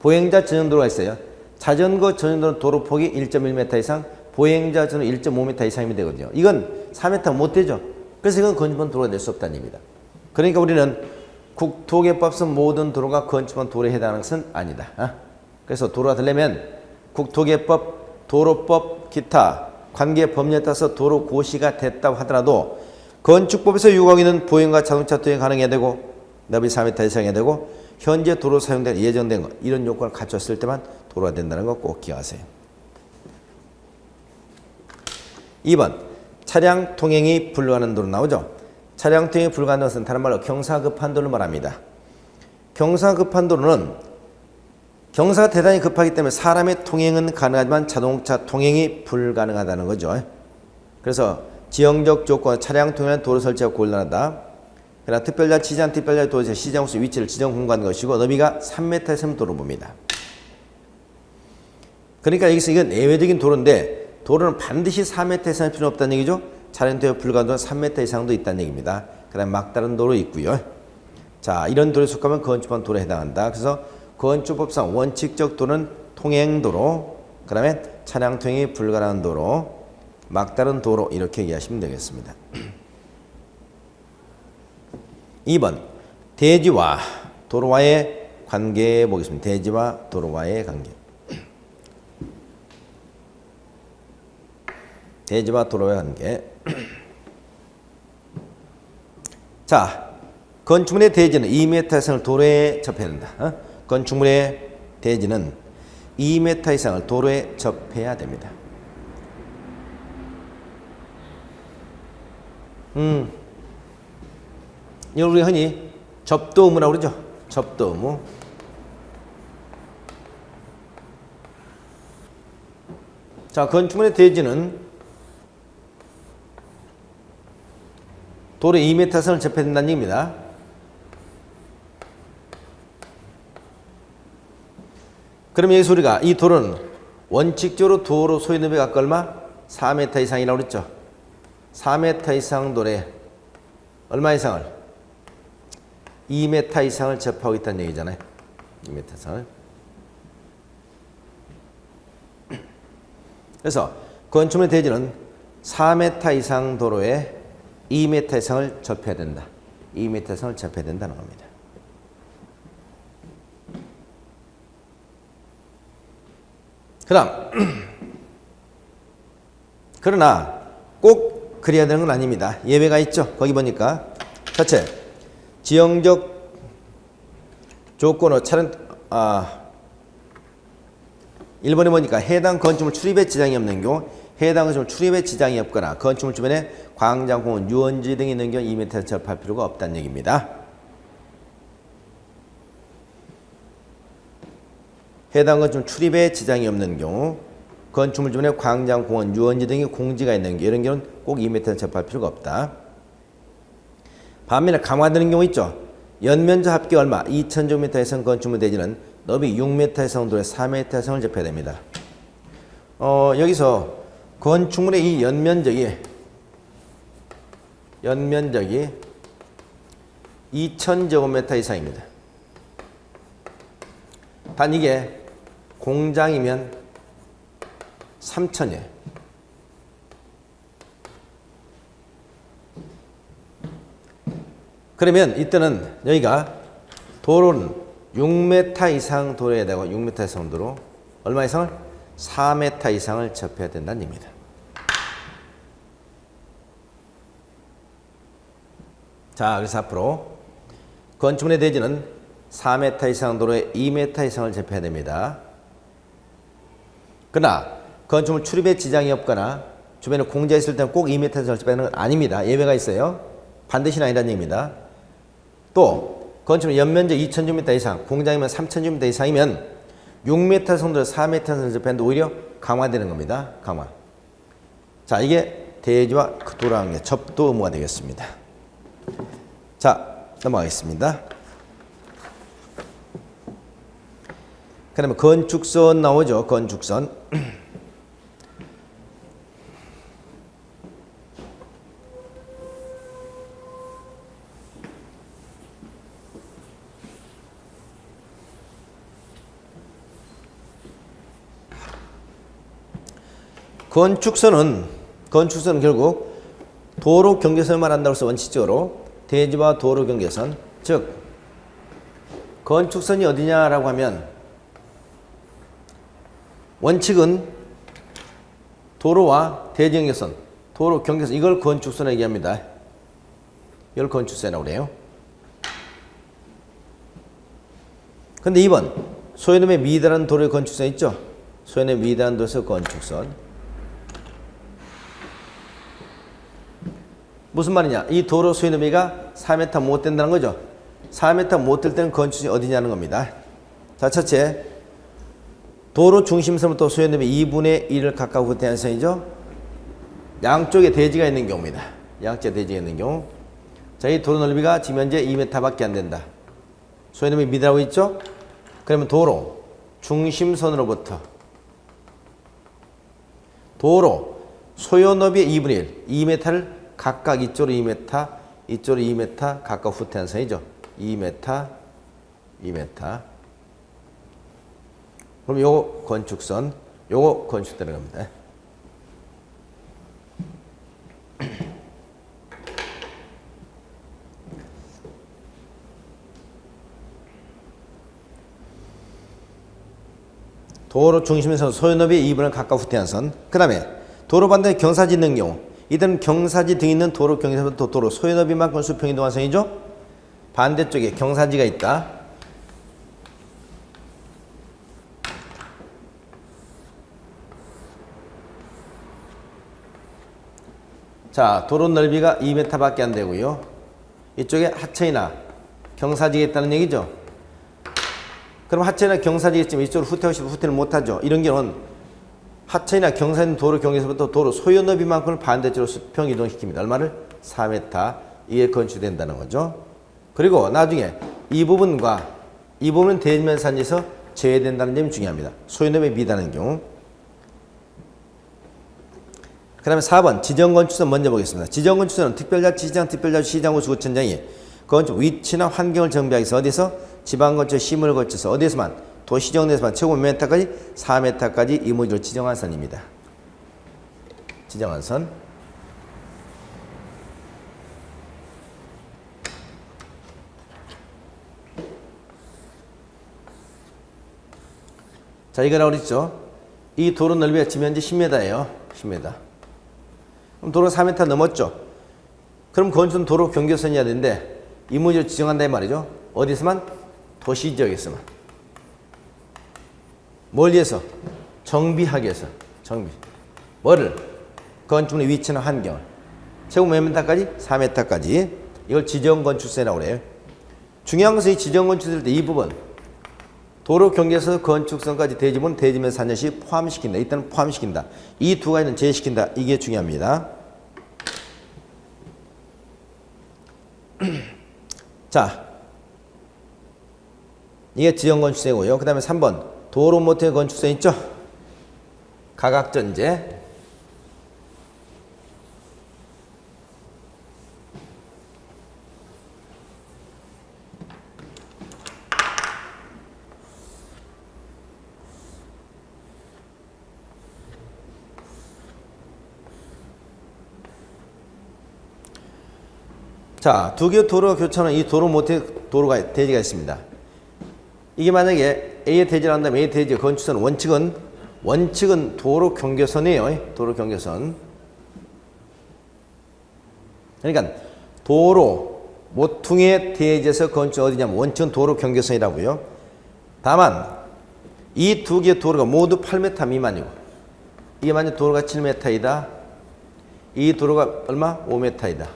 보행자 전용도로가 있어요. 자전거 전용도로는 도로폭이 1.1m 이상, 보행자 전용 1.5m 이상이면 되거든요. 이건 4m 못 되죠. 그래서 이건 건축법 도로가 될 수 없다는 얘기입니다. 그러니까 우리는 국토계획법상 모든 도로가 건축법 도로에 해당하는 것은 아니다. 그래서 도로가 되려면 국토계획법, 도로법, 기타 관계 법령에 따라서 도로 고시가 됐다고 하더라도 건축법에서 요구하고 있는 보행과 자동차 통행이 가능해야 되고 너비 4m 이상해야 되고 현재 도로 사용된 예정된 것 이런 요건을 갖췄을 때만 도로가 된다는 거 꼭 기억하세요. 2번 차량 통행이 불가능한 도로 나오죠. 차량 통행이 불가능한 것은 다른 말로 경사급한 도로를 말합니다. 경사급한 도로는 경사가 대단히 급하기 때문에 사람의 통행은 가능하지만 자동차 통행이 불가능하다는 거죠. 그래서 지형적 조건, 차량 통행은 도로 설치가 곤란하다. 그러나 특별자, 지정 특별자 도로에서 시장으로서 위치를 지정 공고한 것이고 너비가 3m 이상 도로 봅니다. 그러니까 여기서 이건 예외적인 도로인데 도로는 반드시 4m 이상일 필요는 없다는 얘기죠. 차량 통행 불가능한 도로는 3m 이상도 있다는 얘기입니다. 그 다음에 막다른 도로 있고요. 자, 이런 도로에 속하면 건축법 도로에 해당한다. 그래서 건축법상 원칙적 도로는 통행도로, 그 다음에 차량 통행이 불가능한 도로, 막다른 도로 이렇게 이해하시면 되겠습니다. 2번 대지와 도로와의 관계 보겠습니다. 대지와 도로와의 관계. 대지와 도로와의 관계. 자, 건축물의 대지는 2m 이상을 도로에 접해야 된다. 건축물의 대지는 2m 이상을 도로에 접해야 됩니다. 이걸 우리가 흔히 접도 의무라고 그러죠. 접도 의무. 자, 건축물의 대지는 도로에 2m 이상을 접해야 된다는 얘기입니다. 그럼 여기서 우리가 이 도로는 원칙적으로 도로 소유 너비 각각 얼마? 4m 이상이라고 그랬죠. 4m 이상 도로에 얼마 이상을? 2m 이상을 접하고 있다는 얘기잖아요. 2m 이상을. 그래서 건축물의 대지는 4m 이상 도로에 2m 이상을 접해야 된다. 2m 이상을 접해야 된다는 겁니다. 그 다음 그러나 꼭 그래야 되는 건 아닙니다. 예외가 있죠. 거기 보니까 첫째, 지형적 조건으로 차량 1번에 보니까 해당 건축물 출입에 지장이 없는 경우, 해당 건축물 출입에 지장이 없거나 건축물 주변에 광장, 공원, 유원지 등이 있는 경우 2m 접할 필요가 없다는 얘기입니다. 해당 건축물 출입에 지장이 없는 경우, 건축물 주변에 광장, 공원, 유원지 등의 공지가 있는 경우, 이런 경우는 꼭 2m 접할 필요가 없다. 반면에 강화되는 경우 있죠. 연면적 합계 얼마? 2000제곱미터 이상 건축물 대지는 너비 6m 이상 도로에 4m 이상을 접해야 됩니다. 여기서 건축물의 이 연면적이 2000제곱미터 이상입니다. 단 이게 공장이면 3000이에요. 그러면 이때는 여기가 도로는 6m 이상 도로에 대고 6m 이상 도로 얼마 이상을? 4m 이상을 접해야 된다는 얘기입니다. 자, 그래서 앞으로 건축물의 대지는 4m 이상 도로에 2m 이상을 접해야 됩니다. 그러나 건축물 출입에 지장이 없거나 주변에 공지가 있을 때는 꼭 2m 이상을 접해야 되는 건 아닙니다. 예외가 있어요. 반드시는 아니라는 얘기입니다. 또 건축물 연면적 2000제곱미터 이상, 공장이면 3000제곱미터 이상이면 6m 정도로 4m 이상을 접했는데 오히려 강화되는 겁니다. 강화. 자, 이게 대지와 도로와 관계, 접도 의무가 되겠습니다. 자, 넘어가겠습니다. 그러면 건축선 나오죠. 건축선. 건축선은 결국 도로 경계선을 말한다고 해서 원칙적으로 대지와 도로 경계선, 즉 건축선이 어디냐라고 하면 원칙은 도로와 대지 경계선, 도로 경계선, 이걸 건축선을 얘기합니다. 이걸 건축선이라고 그래요. 근데 2번 소요놈에 미달한 도로의 건축선 있죠? 소요놈에 미달한 도로에서 건축선. 무슨 말이냐? 이 도로 소유 너비가 4m 못 된다는 거죠. 4m 못 될 때는 건축이 어디냐는 겁니다. 자, 첫째, 도로 중심선부터 소유 너비 2분의 1을 가까우 후퇴한 선이죠. 양쪽에 대지가 있는 경우입니다. 양쪽에 대지가 있는 경우. 자, 이 도로 넓이가 지금 현재 2m밖에 안 된다. 소유 너비 미달하고 있죠? 그러면 도로 중심선으로부터 도로 소요 너비의 2분의 1, 2m를 각각 이쪽으로 2m, 이쪽으로 2m 각각 후퇴한 선이죠. 2m, 2m. 그럼 요거 건축선, 요거 건축 들어갑니다. 도로 중심에서 소요너비 2분을 각각 후퇴한 선. 그 다음에 도로 반대에 경사지 있는 경우 이들은 경사지 등 있는 도로 경계선부터 도로 소요너비만큼 수평 이동한 선이죠. 반대쪽에 경사지가 있다. 자, 도로 넓이가 2m 밖에 안 되고요. 이쪽에 하천이나 경사지가 있다는 얘기죠. 그럼 하천이나 경사지가 있지만 이쪽으로 후퇴하고 싶으면 후퇴를 못하죠. 이런 경우는 하천이나 경사지 도로 경계에서부터 도로 소요 너비만큼을 반대쪽으로 수평 이동시킵니다. 얼마를? 4m 이게 건축된다는 거죠. 그리고 나중에 이 부분과 이 부분은 대지면산지에서 제외된다는 점이 중요합니다. 소요 너비에 미다는 경우. 그 다음에 4번 지정건축선 먼저 보겠습니다. 지정건축선은 특별자치시장, 특별자치시장구 주구천장이 건축 위치나 환경을 정비하기 위해서 어디서 지방건축 심을 거쳐서 어디에서만 도시정내에서만 최고 몇 m까지? 4m까지 이무지로 지정한 선입니다. 지정한 선. 자, 이거라고 그랬죠. 이 도로 넓이가 지금 현재 10m예요. 10m. 그럼 도로가 4m 넘었죠. 그럼 건축은 도로 경계선이어야 되는데 이무지로 지정한다 이 말이죠. 어디서만? 도시지역에서만. 뭘 위해서? 정비하기 위해서. 정비. 뭐를? 건축물의 위치나 환경을. 최고 몇 m까지? 4m까지. 이걸 지정건축선이라고 그래요. 중요한 것은 이 지정건축될 때 이 부분 도로 경계에서 건축선까지 대지문 대지면 산여시 포함시킨다. 일단은 포함시킨다. 이 두 가지는 제외시킨다. 이게 중요합니다. 자, 이게 지정건축선이고요. 그 다음에 3번 도로 모텔 건축선 있죠? 가각전제. 자, 두 개의 도로가 교차하는 이 도로 모텔 도로가 대지가 있습니다. 이게 만약에 A의 대지를 한다면 A의 대지 건축선 원칙은 도로 경계선이에요. 도로 경계선. 그러니까 도로 모퉁이의 대지에서 건축 어디냐면 원칙은 도로 경계선이라고요. 다만 이 두 개의 도로가 모두 8m 미만이고 이게 만약 도로가 7m이다. 이 도로가 얼마? 5m이다.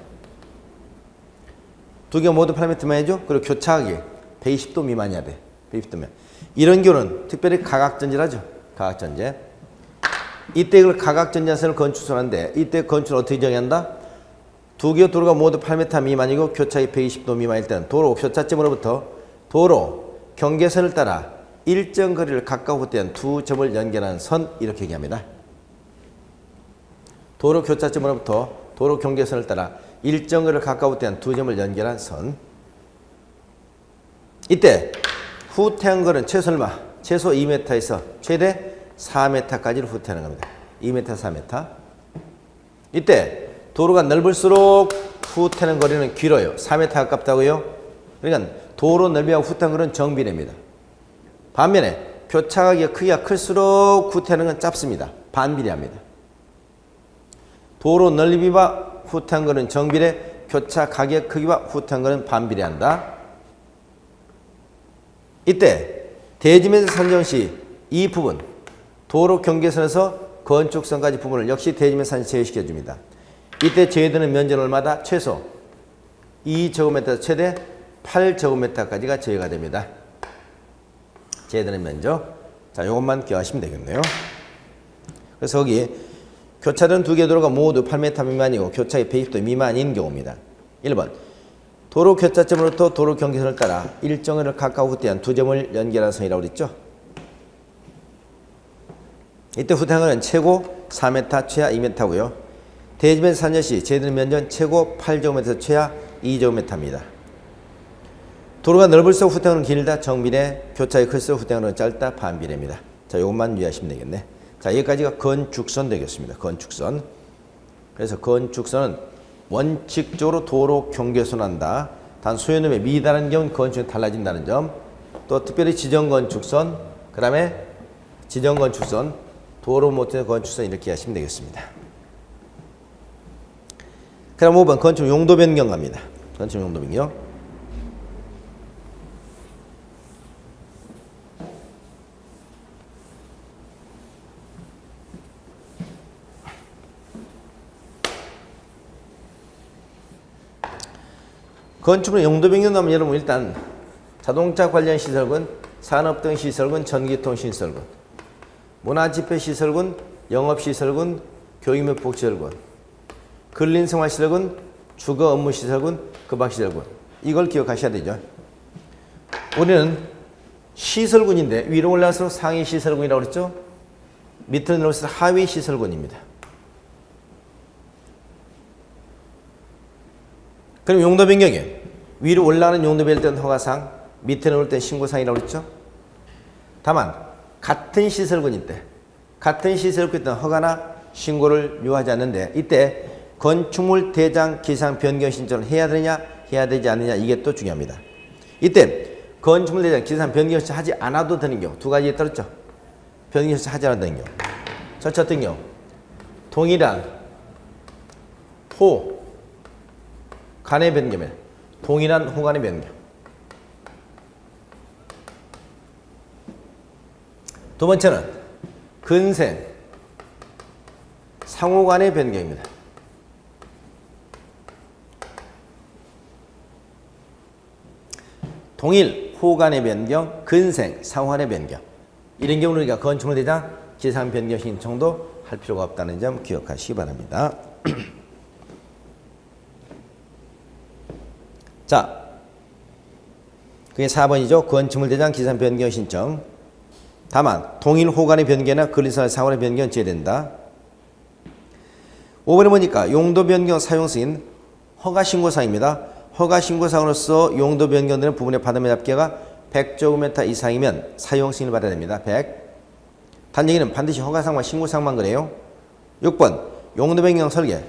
두 개 모두 8m 미만이죠. 그리고 교차하기 120도 미만이어야 돼. 120도 미만. 이런 경우는 특별히 가각전제라죠. 가각전제. 이때 이걸 가각전제선을 건축선인데 이때 건축을 어떻게 정의한다? 두 개의 도로가 모두 8m 미만이고 교차하기 120도 미만일 때는 도로 교차점으로부터 도로 경계선을 따라 일정 거리를 가까워 후퇴한 두 점을 연결하는 선 이렇게 얘기합니다. 도로 교차점으로부터 도로 경계선을 따라 일정 거리를 가까워 후퇴한 두 점을 연결한 선. 이때 후퇴한 거리는 최소 얼마? 최소 2m에서 최대 4m까지를 후퇴하는 겁니다. 2m, 4m. 이때 도로가 넓을수록 후퇴하는 거리는 길어요. 4m 가깝다고요? 그러니까 도로 넓이와 후퇴한 거리는 정비례입니다. 반면에 교차각의 크기가 클수록 후퇴하는 건 짧습니다. 반비례합니다. 도로 넓이와 후퇴한 거는 정비례, 교차 각의 크기와 후퇴한 거는 반비례한다. 이때 대지면적 산정 시 이 부분 도로 경계선에서 건축선까지 부분을 역시 대지면산지 제외시켜 줍니다. 이때 제외되는 면적은 얼마다? 최소 2제곱미터 최대 8제곱미터까지가 제외가 됩니다. 제외되는 면적. 자, 이것만 기억하시면 되겠네요. 그래서 거기 교차된 두 개 도로가 모두 8m 미만이고 교차이 120도 미만인 경우입니다. 1번 도로 교차점으로부터 도로 경계선을 따라 일정을 가까워 후퇴한 두 점을 연결한 선이라고 그랬죠. 이때 후퇴한 거는 최고 4m, 최하 2m고요. 대지면 산여시 제외되는 면적은 최고 8제곱미터, 최하 2제곱미터입니다. 도로가 넓을수록 후퇴하는 길다 정비례, 교차이 클수록 후퇴하는 짧다 반비례입니다. 자, 이것만 유의하시면 되겠네. 자, 여기까지가 건축선 되겠습니다. 건축선. 그래서 건축선은 원칙적으로 도로 경계선한다. 단 소요놈에 미달하는 경우는 건축이 달라진다는 점. 또 특별히 지정건축선, 그 다음에 지정건축선, 도로 못지는 건축선 이렇게 하시면 되겠습니다. 그럼 5번 건축 용도 변경 갑니다. 건축 용도 변경. 건축물의 용도 변경 하면 여러분 일단 자동차 관련 시설군, 산업 등 시설군, 전기통 시설군, 문화집회시설군, 영업시설군, 교육 및 복지시설군, 근린생활시설군, 주거 업무시설군, 급학시설군. 이걸 기억하셔야 되죠. 우리는 시설군인데 위로 올라갈수록 상위 시설군이라고 그랬죠. 밑으로 내려올수록 하위 시설군입니다. 그럼 용도 변경에 위로 올라가는 용도 변경일 때는 허가상, 밑에 내려올 때는 신고상이라고 그랬죠. 다만 같은 시설군일 때, 같은 시설군일 때는 허가나 신고를 요하지 않는데 이때 건축물 대장 기상 변경 신청을 해야 되느냐 해야 되지 않느냐 이게 또 중요합니다. 이때 건축물 대장 기상 변경 신청 하지 않아도 되는 경우 두 가지에 따랐죠. 변경 신청 하지 않아도 되는 경우. 첫 같은 경우 동일한 호 간의 변경에 동일한 호간의 변경. 두 번째는 근생 상호간의 변경입니다. 동일 호간의 변경, 근생 상호간의 변경. 이런 경우는 우리가 건축물 대장 기상 변경 신청도 할 필요가 없다는 점 기억하시기 바랍니다. 자, 그게 4번이죠. 건축물 대장 기상 변경 신청. 다만 동일 호간의 변경이나 근린생활 상호간의 변경은 제외된다. 5번에 보니까 용도 변경 사용 승인 허가 신고사항입니다. 허가 신고사항으로서 용도 변경되는 부분의 받음의 합계가 100제곱미터 이상이면 사용 승인을 받아야 됩니다. 100. 단얘기는 반드시 허가사항만 신고사항만 그래요. 6번 용도 변경 설계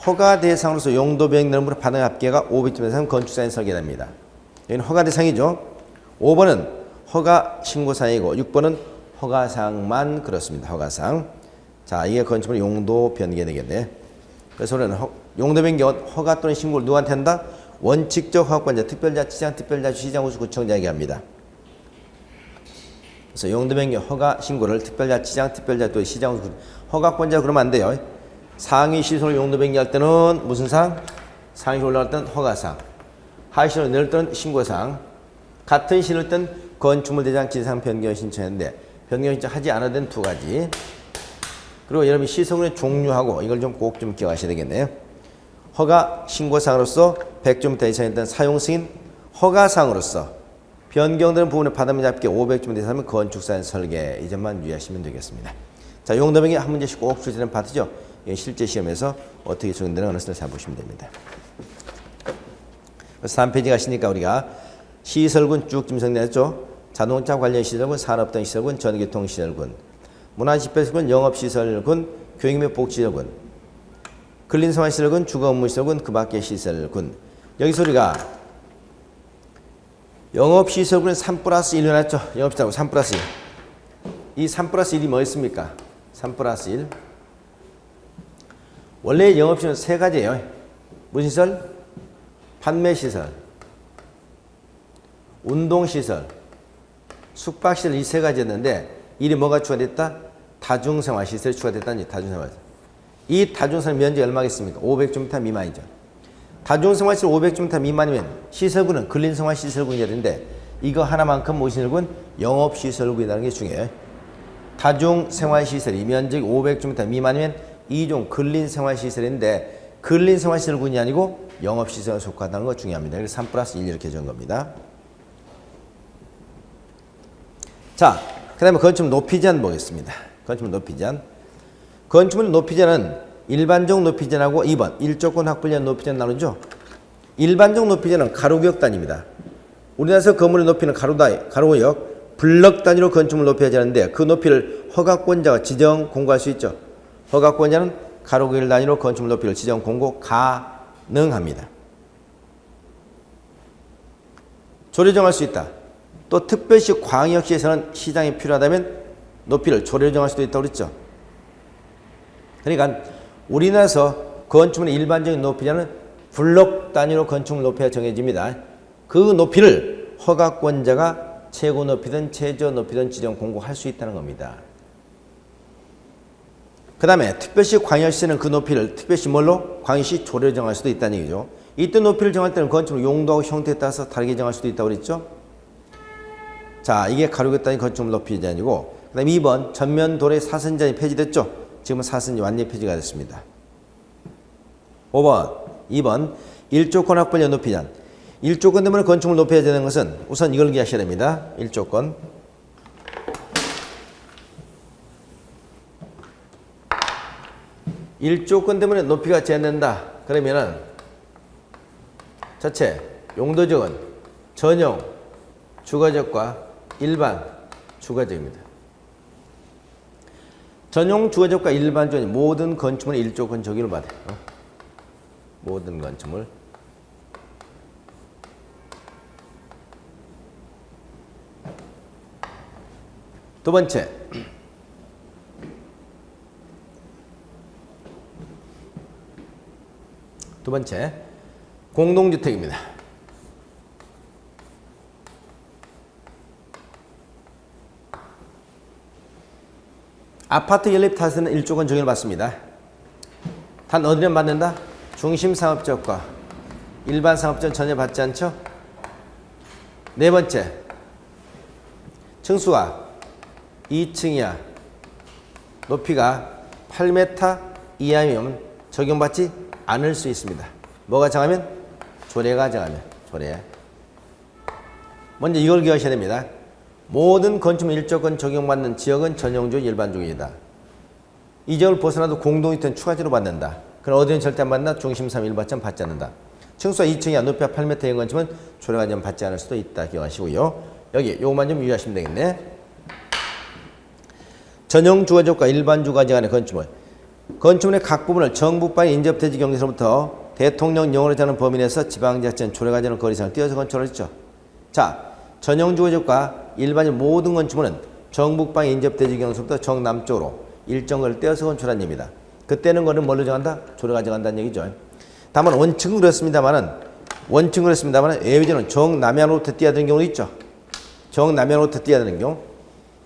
허가 대상으로서 용도 변경되는 부분의 받음의 합계가 500제곱미터 이상 건축사에 설계됩니다. 여기는 허가 대상이죠. 5번은 허가 신고사항이고 6번은 허가사항만 그렇습니다. 허가사항. 자, 이게 건축물 용도 변경이 되겠네. 그래서 우리는 용도 변경은 허가 또는 신고를 누구한테 한다? 원칙적 허가권자, 특별자치장, 특별자치, 시장, 우수, 구청장에게 합니다. 그래서 용도 변경 허가 신고를 특별자치장, 특별자치, 또 시장, 우수, 허가권자 그러면 안 돼요. 상위 시설 용도 변경할 때는 무슨 상? 상위 올라갈 때는 허가상. 하위 시설 내릴 때는 신고상. 같은 시설 때는 건축물 대장 기상 변경 신청했는데 변경 신청 하지 않아도 되는 두 가지. 그리고 여러분이 시설군의 종류하고 이걸 좀 꼭 좀 기억하셔야 되겠네요. 허가 신고상으로서 100제곱미터 이상에 대한 사용 승인, 허가상으로서 변경되는 부분의 받음의 잡기 500제곱미터 이상이면 건축사인 설계 이 점만 유의하시면 되겠습니다. 자, 용도 변경 한 문제씩 꼭 출제되는 파트죠. 실제 시험에서 어떻게 적용되는 어느 잘 보시면 됩니다. 그래서 3페이지 가시니까 우리가 시설군 쭉 좀 정리했죠. 자동차 관련 시설군, 산업 등 시설군, 전기통 시설군, 문화집회시설군, 영업시설군, 교육 및 복지시설군, 근린생활시설군, 주거업무시설군, 그 밖의 시설군. 여기서 우리가 영업시설군은 3+1을 해놨죠. 영업시설군 3+1. 이 3+1이 뭐였습니까? 3+1. 원래 영업시설은 세 가지예요. 무슨 시설? 판매시설, 운동시설, 숙박시설 이 세 가지였는데 이리 뭐가 추가됐다? 다중생활시설이 추가됐다는 얘기. 다중생활. 이 다중생활 면적이 얼마겠습니까? 500제곱미터 미만이죠. 다중생활시설 500제곱미터 미만이면 시설군은 근린생활시설군이 되는데 이거 하나만큼 무엇시설군? 영업시설군이라는 게 중요해요. 다중생활시설이 면적이 500제곱미터 미만이면 이종 근린생활시설인데 근린생활시설군이 아니고 영업시설에 속하다는 거 중요합니다. 그래서 3+1 이렇게 적은 겁니다. 자, 그 다음에 건축물 높이 제한 보겠습니다. 건축물 높이 제한. 건축물 높이 제한은 일반적 높이 제한하고 2번 일조권 확보 제한 높이 제한 나누죠. 일반적 높이 제한은 가로구역 단위입니다. 우리나라에서 건물의 높이는 가로구역, 블럭 단위로 건축물 높이가 제한하는데 그 높이를 허가권자가 지정 공고할 수 있죠. 허가권자는 가로구역 단위로 건축물 높이를 지정 공고 가능합니다. 조례 정할 수 있다. 또 특별시 광역시에서는 시장이 필요하다면 높이를 조례로 정할 수도 있다고 그랬죠. 그러니까 우리나라에서 건축물의 일반적인 높이자는 블록 단위로 건축물 높이가 정해집니다. 그 높이를 허가권자가 최고 높이든 최저 높이든 지정 공고할 수 있다는 겁니다. 그 다음에 특별시 광역시는 그 높이를 특별시 뭘로? 광역시 조례로 정할 수도 있다는 얘기죠. 이때 높이를 정할 때는 건축물 용도하고 형태에 따라서 다르게 정할 수도 있다고 그랬죠. 자, 이게 가로개 단위 건축물 높이 제한이고, 그 다음에 2번 전면 도로의 사선 제한이 폐지됐죠. 지금은 사선이 완전히 폐지가 됐습니다. 5번, 2번 일조권 확보의 높이 제한. 일조권 때문에 건축물 높여야 되는 것은 우선 이걸 기하셔야 됩니다. 일조권. 일조권 때문에 높이가 제한된다. 그러면은 자체 용도적은 전용 주거적과 일반 주거적입니다. 전용 주거적과 일반 주거적 모든 건축물의 일조권 적용을 받아요. 모든 건축물. 두 번째 공동주택입니다. 아파트 연립 타세는 일조권 적용을 받습니다. 단 어디는 받는다? 중심상업지역과 일반 상업지역은 전혀 받지 않죠? 네 번째, 층수가 2층 이하, 높이가 8m 이하이면 적용받지 않을 수 있습니다. 뭐가 정하면? 조례가 정하면. 조례. 먼저 이걸 기억하셔야 됩니다. 모든 건축물 일조권 적용받는 지역은 전용주의 일반주의이다. 이 지역을 벗어나도 공동주택은 추가적으로 받는다. 그럼 어디는 절대 안 받는다? 중심 3 1받점 받지 않는다. 층수가 2층 이하, 높이가 8m인 건축은 조례가 좀 받지 않을 수도 있다. 기억하시고요. 여기 요것만 좀 유의하시면 되겠네. 전용 주거지역과 일반 주거지역 간의 건축물. 건축물의 각 부분을 정부방위 인접대지 경계선부터 대통령령으로 정하는 범위 내에서 지방자치는 조례가 정하는 거리선을 띄어서 건축을 했죠. 자, 전용 주거지역과 일반인 모든 건축물은 정북방위 인접대지 경계선부터 정남쪽으로 일정 거리를 띄어서 건축한 얘기입니다. 그때는 거리는 뭘로 정한다? 조례가 정한다는 얘기죠. 다만 원칙은 그렇습니다만은 예외적으로는 정남향으로부터 띄어드는 경우도 있죠. 정남향으로부터 띄어드는 경우.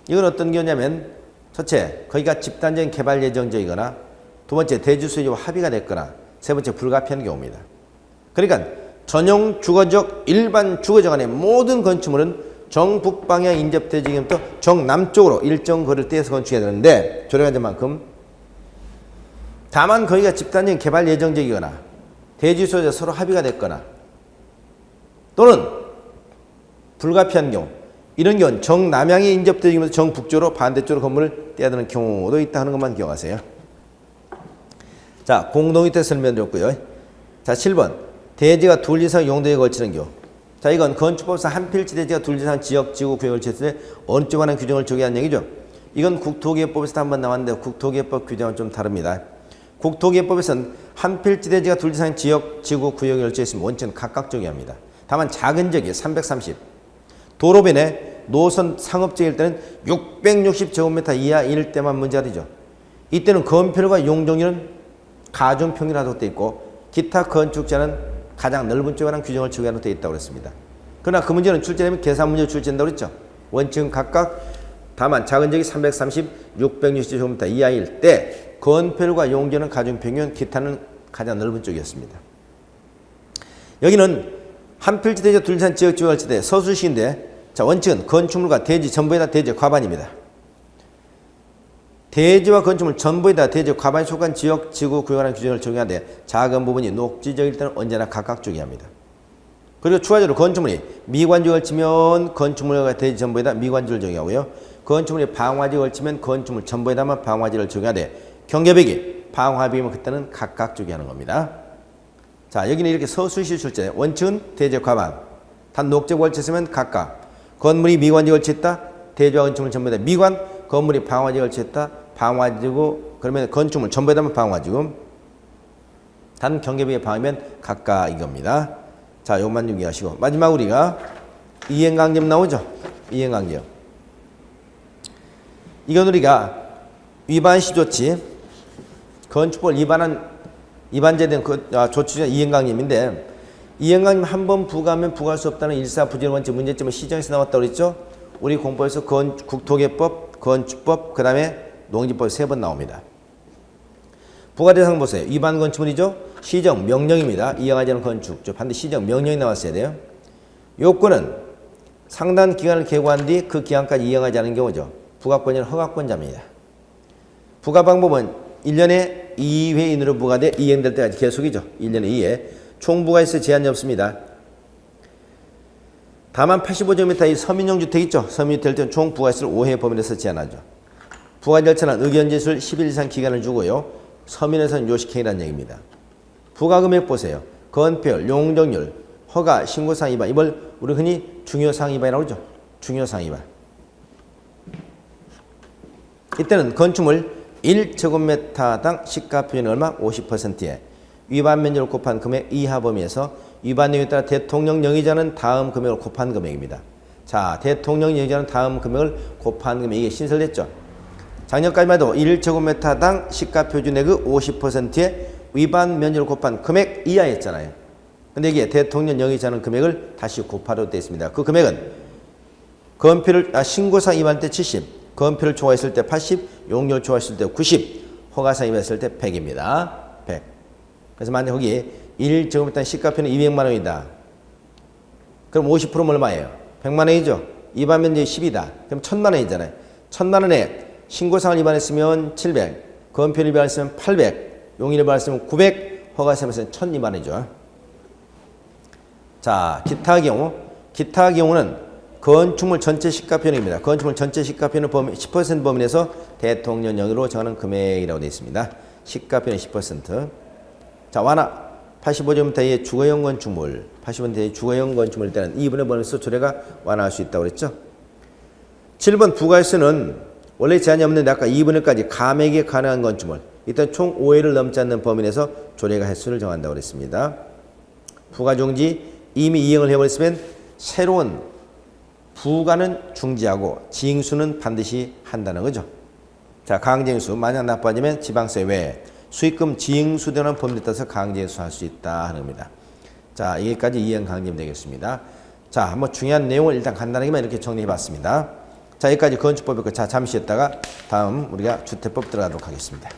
이건 어떤 경우냐면 첫째, 거기가 집단적인 개발 예정지이거나 두 번째, 대지 수요와 합의가 됐거나 세 번째, 불가피한 경우입니다. 그러니까 전용 주거지역, 일반 주거지역 안의 모든 건축물은 정북방향 인접대지 경계부터 정남쪽으로 일정 거리를 떼서 건축해야 되는데 조례가 된 만큼 다만 거기가 집단적인 개발 예정지이거나 대지 수요자 서로 합의가 됐거나 또는 불가피한 경우 이런 경우는 정남향에 인접되기 위해서 정북쪽으로 반대쪽으로 건물을 떼야 되는 경우도 있다 하는 것만 기억하세요. 자, 공동주택 설명드렸고요. 자, 7번. 대지가 둘 이상 용도에 걸치는 경우. 자, 이건 건축법상 한 필지 대지가 둘 이상 지역, 지구, 구역을 걸쳤을 때 어느 쪽 하는 규정을 적용한 얘기죠. 이건 국토기획법에서도 한번 나왔는데 국토기획법 규정은 좀 다릅니다. 국토기획법에서는 한 필지 대지가 둘 이상 지역, 지구, 구역에 걸쳐 있으면 원칙은 각각 적용합니다. 다만 작은 지역이 330. 도로변에 노선 상업지일 때는 660제곱미터 이하일 때만 문제가 되죠. 이때는 건폐율과 용적률은 가중평균화로 되어 있고 기타 건축자는 가장 넓은 쪽에 관한 규정을 적용하도록 되어 있다고 그랬습니다. 그러나 그 문제는 출제되면 계산 문제로 출제된다고 그랬죠. 원칙은 각각 다만 작은 지역이 330, 660제곱미터 이하일 때 건폐율과 용적률은 가중평균, 기타는 가장 넓은 쪽이었습니다. 여기는 한 필지 대지와 둘 이상 지역 지구가 걸칠 때 서술식인데 자, 원칙은 건축물과 대지 전부에다 대지 과반입니다. 대지와 건축물 전부에다 대지 과반이 속한 지역, 지구, 구역이라는 규정을 적용하되 작은 부분이 녹지적일 때는 언제나 각각 적용합니다. 그리고 추가적으로 건축물이 미관지에 걸치면 건축물과 대지 전부에다 미관지를 적용하고요. 건축물이 방화지에 걸치면 건축물 전부에다만 방화지를 적용하되 경계벽이 방화벽이면 그때는 각각 적용하는 겁니다. 자, 여기는 이렇게 서술시 출제. 원칙은 대지 과반. 단 녹지에 걸쳤으면 각각. 건물이 미관지에 걸쳐있다. 대지와 건축물 전부에다 미관. 건물이 방화지에 걸쳐있다. 방화지고 그러면 건축물 전부에다만 방화지고 단 경계벽에 방하면 각각 이겁니다. 자, 요것만 유기하시고 마지막 우리가 이행강점 나오죠. 이행강점. 이건 우리가 위반시 조치, 건축법을 위반제된 조치 중 이행강림인데, 이행강림 한 번 부과하면 부과할 수 없다는 일사부재의 원칙 문제점은 시정에서 나왔다고 그랬죠? 우리 공법에서 국토개법, 건축법, 그 다음에 농지법 3번 나옵니다. 부과 대상 보세요. 위반 건축물이죠? 시정 명령입니다. 이행하지 않은 건축. 반드시 시정 명령이 나왔어야 돼요. 요건은 상당 기간을 계고한 뒤 그 기간까지 이행하지 않은 경우죠. 부가권자는 허가권자입니다. 부과 방법은 1년에 2회 이내로 부과돼 이행될 때까지 계속이죠. 1년에 2회. 총 부과에서 제한이 없습니다. 다만 85제곱미터 이 서민용 주택 있죠. 서민주택 될 때는 총 부과수를 5회 범위 내에서 제한하죠. 부과 절차는 의견 제출 10일 이상 기간을 주고요. 서민에서는 요식행위라는 얘기입니다. 부과 금액 보세요. 건폐율, 용적률, 허가, 신고사항 위반. 이걸 우리 흔히 중요사항 위반이라고 그러죠. 중요사항 위반. 이때는 건축물 1제곱미터당 시가 표준 얼마? 50%에 위반 면적을 곱한 금액 이하 범위에서 위반 내용에 따라 대통령 영의자는 다음 금액을 곱한 금액입니다. 자, 대통령 영의자는 다음 금액을 곱한 금액, 이게 신설됐죠. 작년까지만 해도 1제곱미터당 시가 표준액의 50%에 위반 면적을 곱한 금액 이하였잖아요. 근데 이게 대통령 영의자는 금액을 다시 곱하도록 되어 있습니다. 그 금액은 신고사항 위반 때 70, 건폐를 초과했을 때 80, 용적을 초과했을 때 90, 허가사항 위반했을 때 100입니다. 100. 그래서 만약 거기 1제곱미터 시가표는 200만 원이다. 그럼 50%면 얼마예요? 100만 원이죠. 위반 면적이 10이다. 그럼 1000만 원이잖아요. 1000만 원에 신고사항을 위반했으면 700, 건폐를 위반했으면 800, 용의를 위반했으면 900, 허가사항을 1002만 원이죠. 자, 기타 경우는 건축물 전체 시가표입니다. 건축물 전체 시가표는 10% 범위 내에서 대통령 영의로 정하는 금액이라고 되어 있습니다. 시가표는 10%. 자, 완화. 85제곱미터 이하의 주거용 건축물, 85제곱미터 이하의 주거용 건축물일 때는 2분의 범위에서 조례가 완화할 수 있다고 그랬죠. 7번 부가일수는 원래 제한이 없는데 아까 2분의 1까지 감액이 가능한 건축물, 일단 총 5회를 넘지 않는 범위 내에서 조례가 횟수를 정한다고 그랬습니다. 부가 중지, 이미 이행을 해버렸으면 새로운 부가는 중지하고 징수는 반드시 한다는 거죠. 자, 강제징수, 만약 나빠지면 지방세 외에 수익금 징수되는 범위에 따라서 강제징수할 수 있다 하는 겁니다. 자, 여기까지 이행 강제면 되겠습니다. 자, 한번 중요한 내용을 일단 간단하게만 이렇게 정리해 봤습니다. 자, 여기까지 건축법이고, 자, 잠시 있다가 다음 우리가 주택법 들어가도록 하겠습니다.